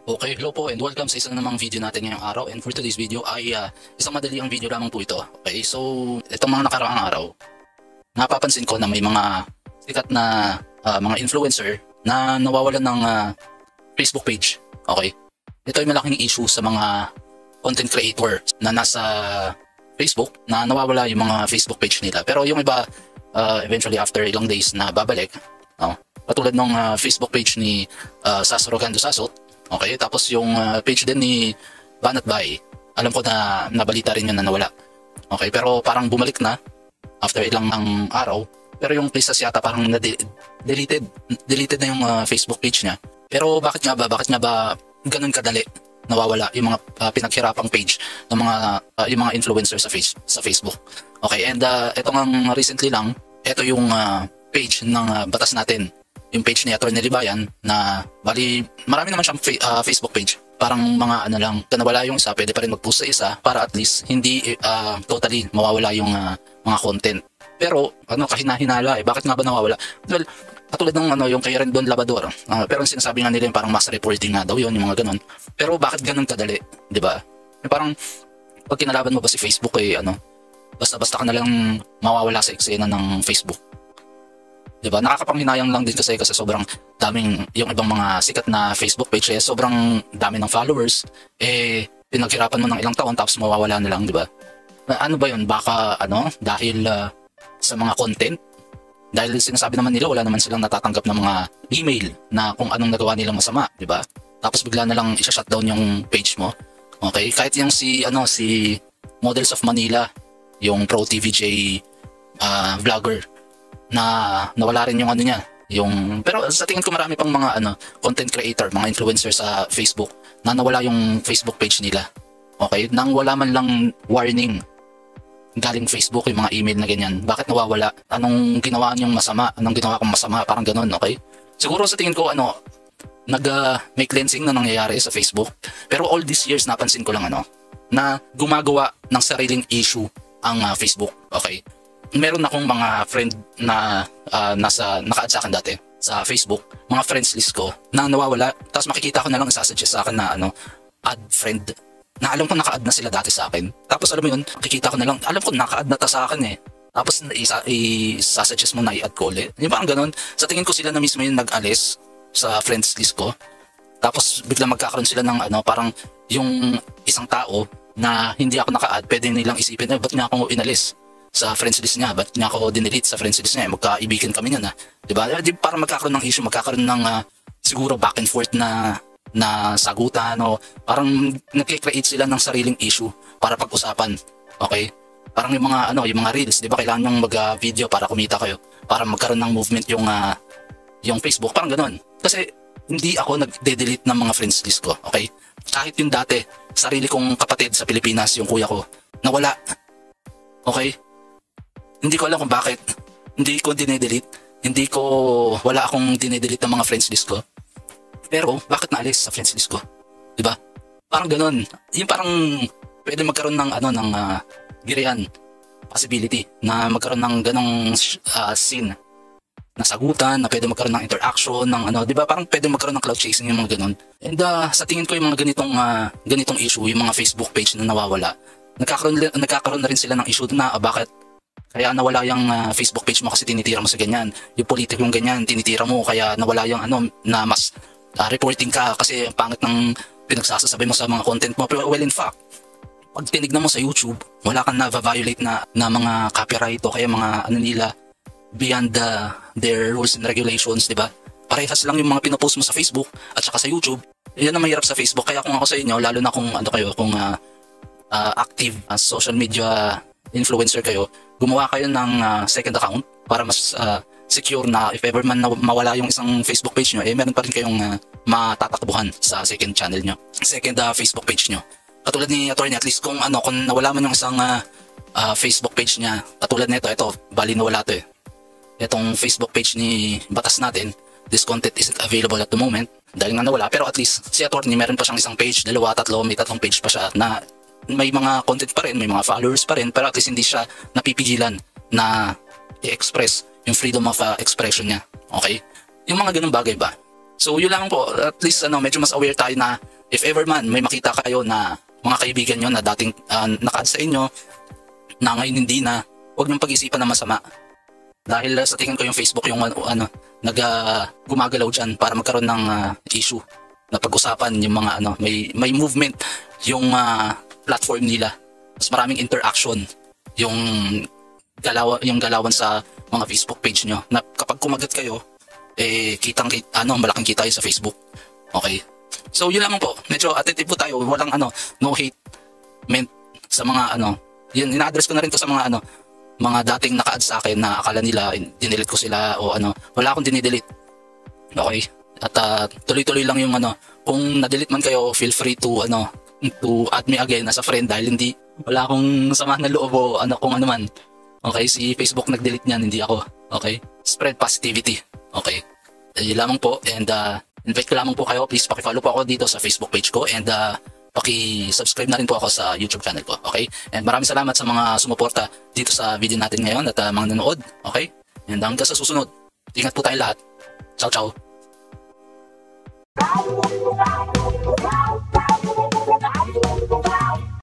Okay, hello po and welcome sa isa na namang video natin ngayong araw. And for today's video ay isang madali ang video lamang po ito. Okay, so itong mga nakaraang araw, napapansin ko na may mga sikat na mga influencer na nawawalan ng Facebook page. Okay, ito ay malaking issue sa mga content creator na nasa Facebook na nawawala yung mga Facebook page nila. Pero yung iba, eventually after ilang days na babalik, katulad ng Facebook page ni Sasarogando Sasot. Okay, tapos yung page din ni Banat Bay, alam ko na nabalita rin yun na nawala. Okay, pero parang bumalik na after ilang araw. Pero yung places yata parang deleted na yung Facebook page niya. Pero bakit nga ba ganun kadali nawawala yung mga pinaghirapang page ng mga yung mga influencers sa Facebook. Okay, and ito nga recently lang, ito yung page ng batas natin. Yung page ni Atty. Libayan na bali marami naman siyang Facebook page. Parang mga ano lang, nawala yung isa, pwede pa rin mag-post sa isa para at least hindi totally mawawala yung mga content. Pero kahina-hinala bakit nga ba nawawala? Well, katulad ng yung kay Rendon Labador. Pero ang sinasabi nga nila yung parang mass reporting nga daw yun, yung mga ganun. Pero bakit ganun kadali, 'di ba? Parang pag kinalaban mo ba si Facebook basta-basta ka na lang mawawala sa eksena ng Facebook. Diba? Nakakapanghinayang lang din kasi sobrang daming yung ibang mga sikat na Facebook page sobrang dami ng followers, pinaghirapan mo ng ilang taon tapos mawawala na lang, diba? Ano ba yun? Baka dahil sa mga content? Dahil sinasabi naman nila wala naman silang natatanggap ng mga email na kung anong nagawa nilang masama, diba? Tapos bigla na lang isa-shutdown yung page mo. Okay? Kahit yung si Models of Manila, yung Pro TVJ vlogger, na nawala rin yung niya, pero sa tingin ko marami pang mga content creator, mga influencer sa Facebook na nawala yung Facebook page nila. Okay, nang wala man lang warning galing Facebook, yung mga email na ganyan. Bakit nawawala? Anong ginawa niyong masama? Anong ginawa kong masama? Parang ganun, okay? Siguro sa tingin ko may cleansing na nangyayari sa Facebook. Pero all these years napansin ko lang na gumagawa ng sariling issue ang Facebook, okay? Meron akong mga friend na naka-add sa akin dati sa Facebook, mga friends list ko na nawawala, tapos makikita ko na lang isasuggest sa akin na add friend, na alam ko naka-add na sila dati sa akin. Tapos alam mo yun, makikita ko na lang, alam ko naka-add na ta sa akin tapos isasuggest mo na i-add ko ulit. Yung parang ganun, sa tingin ko sila na mismo yung nag-alis sa friends list ko. Tapos biglang magkakaroon sila ng parang yung isang tao na hindi ako naka-add, pwede nilang isipin, ba't nga ako inalis sa friends list niya, ba't niya ako dinelete sa friends list niya, magkaibigan kami niya diba? Para magkakaroon ng issue, magkakaroon ng siguro back and forth na sagutan, parang nagkikreate sila ng sariling issue para pag-usapan. Okay, parang yung mga reels, diba, kailangan yung mag-video para kumita kayo, para magkaroon ng movement yung Facebook, parang ganun. Kasi hindi ako nagde-delete ng mga friends list ko, okay? Kahit yung dati sarili kong kapatid sa Pilipinas, yung kuya ko, nawala, okay? Hindi ko alam kung bakit. Hindi ko dinedelete. Wala akong dinedelete ng mga friends list ko. Pero bakit naalis sa friends list ko? Diba? Parang ganun. Yung parang pwede magkaroon ng girian, possibility na magkaroon ng ganong scene na sagutan, na pwede magkaroon ng interaction ng diba? Parang pwede magkaroon ng cloud chasing, yung mga ganun. And sa tingin ko yung mga ganitong issue, yung mga Facebook page na nawawala, nagkakaroon na rin sila ng issue na bakit kaya nawala yung Facebook page mo kasi tinitira mo sa ganyan. Yung politikong ganyan, tinitira mo, kaya nawala yung na mas reporting ka kasi ang pangit ng pinagsasabi mo sa mga content mo. Pero well, in fact, pag tinignan mo sa YouTube, wala kang na-violate na mga copyright o kaya mga nila beyond their rules and regulations, di ba? Parehas lang yung mga pinopost mo sa Facebook at saka sa YouTube. Yan ang mahirap sa Facebook. Kaya kung ako sa inyo, lalo na kung kung active social media influencer kayo, gumawa kayo ng second account para mas secure na if ever man mawala yung isang Facebook page nyo, meron pa rin kayong matatakbuhan sa second channel nyo, second Facebook page nyo. Katulad ni Attorney, at least kung nawala man yung isang Facebook page niya, katulad nito, bali nawala to Itong Facebook page ni Batas natin, this content isn't available at the moment dahil nga nawala, pero at least si Attorney meron pa siyang isang page, dalawa, tatlo, may tatlong page pa siya na may mga content pa rin, may mga followers pa rin, pero at least hindi siya napipigilan na i-express yung freedom of expression niya. Okay? Yung mga ganung bagay ba? So yun lang po, at least medyo mas aware tayo na if ever man may makita kayo na mga kaibigan nyo na dating naka-add sa inyo na ngayon hindi na, huwag niyong pag-isipan na masama. Dahil sa tingin ko yung Facebook yung gumagalaw dyan para magkaroon ng issue na pag-usapan yung mga may movement yung platform nila. Mas maraming interaction yung galawan sa mga Facebook page nyo na kapag kumagat kayo malaking kita yun sa Facebook. Okay? So yun lamang po, medyo attentive po tayo, walang no hate meant sa mga yun, ina-address ko na rin to sa mga mga dating naka-add sa akin na akala nila dinidelete ko sila o wala akong dinidelete. Okay? At tuloy-tuloy lang yung kung na-delete man kayo, feel free to add me again as a friend dahil wala akong sama na loob o kung ano man. Okay, si Facebook nag-delete niyan, hindi ako. Okay? Spread positivity. Okay? Yun lamang po, and invite ko lamang po kayo, please paki-follow po ako dito sa Facebook page ko, and paki-subscribe na rin po ako sa YouTube channel ko. Okay? And maraming salamat sa mga sumuporta dito sa video natin ngayon at mga nanood. Okay? And hanggang sa susunod. Ingat po tayong lahat. Ciao, ciao.